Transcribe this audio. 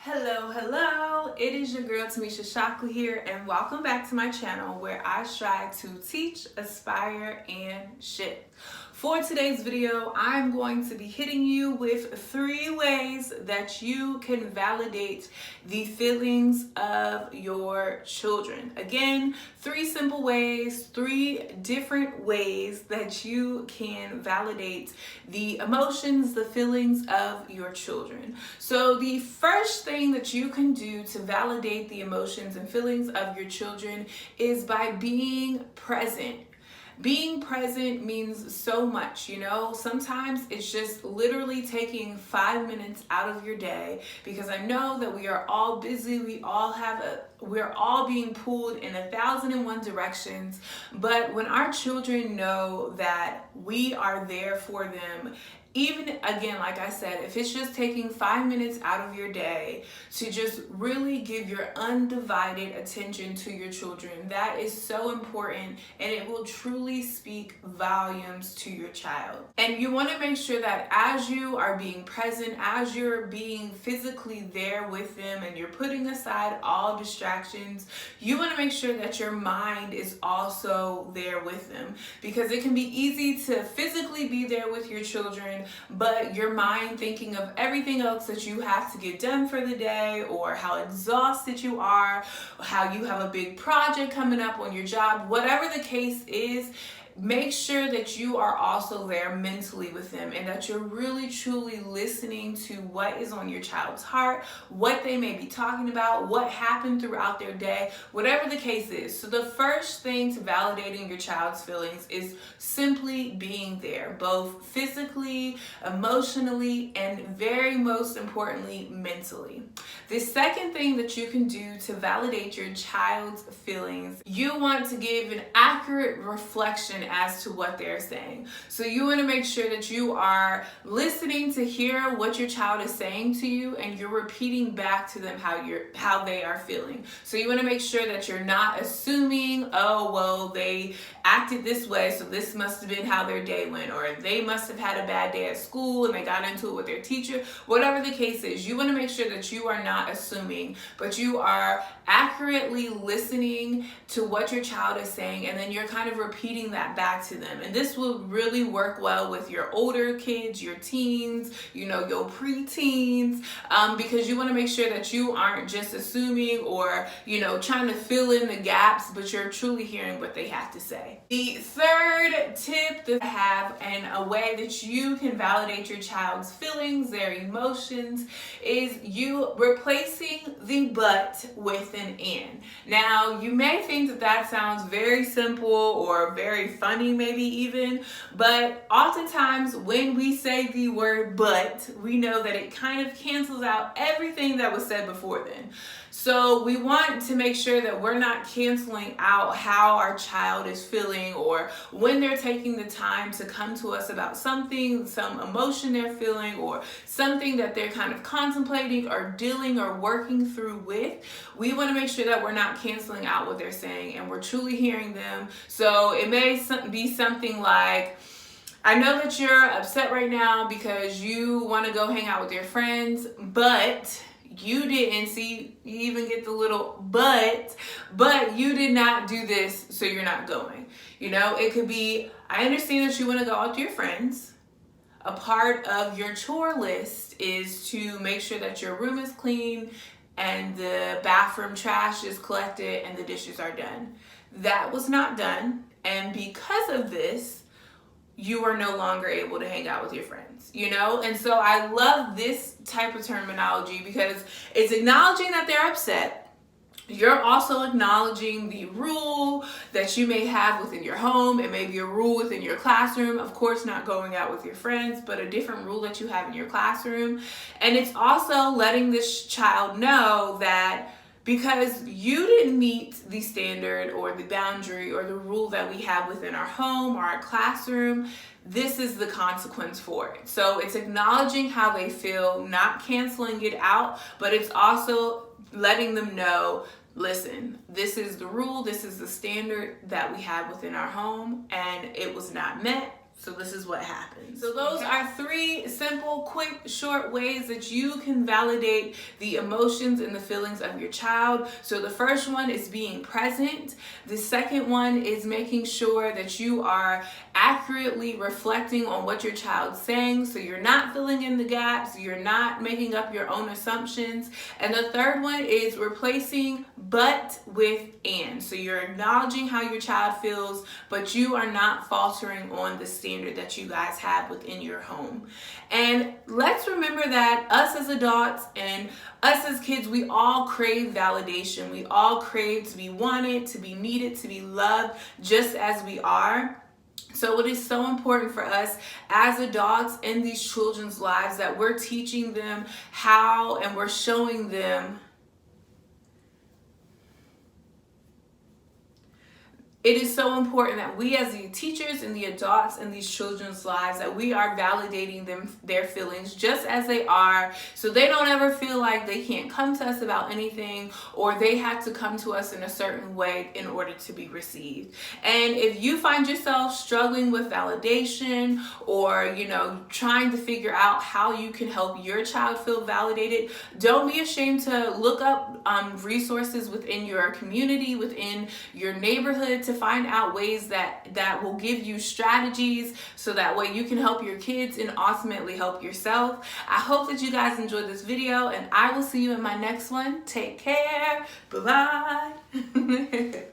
Hello, it is your girl Timmesha here, and welcome back to my channel where I strive to teach, aspire, and shift. For today's video, I'm going to be hitting you with 3 ways that you can validate the feelings of your children. Again, 3 simple ways, 3 different ways that you can validate the emotions, the feelings of your children. So the first thing that you can do to validate the emotions and feelings of your children is by being present. Being present means so much, you know. Sometimes it's just literally taking 5 minutes out of your day, because I know that we are all busy. We're all being pulled in 1,001 directions. But when our children know that we are there for them, even again, like I said, if it's just taking 5 minutes out of your day to just really give your undivided attention to your children, that is so important, and it will truly speak volumes to your child. And you want to make sure that as you are being present, as you're being physically there with them, and you're putting aside all distractions, you want to make sure that your mind is also there with them, because it can be easy to physically be there with your children, but your mind thinking of everything else that you have to get done for the day, or how exhausted you are, how you have a big project coming up on your job, whatever the case is. Make sure that you are also there mentally with them, and that you're really truly listening to what is on your child's heart, what they may be talking about, what happened throughout their day, whatever the case is. So the first thing to validating your child's feelings is simply being there, both physically, emotionally, and very most importantly, mentally. The second thing that you can do to validate your child's feelings, you want to give an accurate reflection as to what they're saying. So you want to make sure that you are listening to hear what your child is saying to you, and you're repeating back to them how they are feeling. So you want to make sure that you're not assuming, oh, well, they acted this way, so this must have been how their day went, or they must have had a bad day at school and they got into it with their teacher. Whatever the case is, you want to make sure that you are not assuming, but you are accurately listening to what your child is saying, and then you're kind of repeating that back to them. And this will really work well with your older kids, your teens, your preteens, because you want to make sure that you aren't just assuming or trying to fill in the gaps, but you're truly hearing what they have to say. The third tip that I have, and a way that you can validate your child's feelings, their emotions, is you replacing the but with an and. Now, you may think that that sounds very simple or very funny, maybe even, but oftentimes when we say the word but, we know that it kind of cancels out everything that was said before then. So we want to make sure that we're not canceling out how our child is feeling, or when they're taking the time to come to us about something, some emotion they're feeling, or something that they're kind of contemplating or dealing or working through with. We want to make sure that we're not canceling out what they're saying, and we're truly hearing them. So it may be something like, I know that you're upset right now because you want to go hang out with your friends, but you didn't see, you even get the little but you did not do this, so you're not going. It could be, I understand that you want to go out with your friends. A part of your chore list is to make sure that your room is clean and the bathroom trash is collected and the dishes are done. That was not done, and because of this, you are no longer able to hang out with your friends, And so I love this type of terminology, because it's acknowledging that they're upset. You're also acknowledging the rule that you may have within your home. It may be a rule within your classroom. Of course, not going out with your friends, but a different rule that you have in your classroom. And it's also letting this child know that because you didn't meet the standard or the boundary or the rule that we have within our home or our classroom, this is the consequence for it. So it's acknowledging how they feel, not canceling it out, but it's also letting them know, listen, this is the rule, this is the standard that we have within our home, and it was not met. So this is what happens. So those are 3 simple, quick, short ways that you can validate the emotions and the feelings of your child. So the first one is being present. The second one is making sure that you are accurately reflecting on what your child's saying, so you're not filling in the gaps, you're not making up your own assumptions. And the third one is replacing but with and. So you're acknowledging how your child feels, but you are not faltering on the standard that you guys have within your home. And let's remember that us as adults and us as kids, we all crave validation. We all crave to be wanted, to be needed, to be loved just as we are. So it is so important for us as adults in these children's lives that we're teaching them how, and we're showing them it is so important that we as the teachers and the adults in these children's lives, that we are validating their feelings just as they are, so they don't ever feel like they can't come to us about anything, or they have to come to us in a certain way in order to be received. And if you find yourself struggling with validation, or trying to figure out how you can help your child feel validated, don't be ashamed to look up resources within your community, within your neighborhood, to find out ways that will give you strategies, so that way you can help your kids and ultimately help yourself. I hope that you guys enjoyed this video, and I will see you in my next one. Take care. Bye-bye.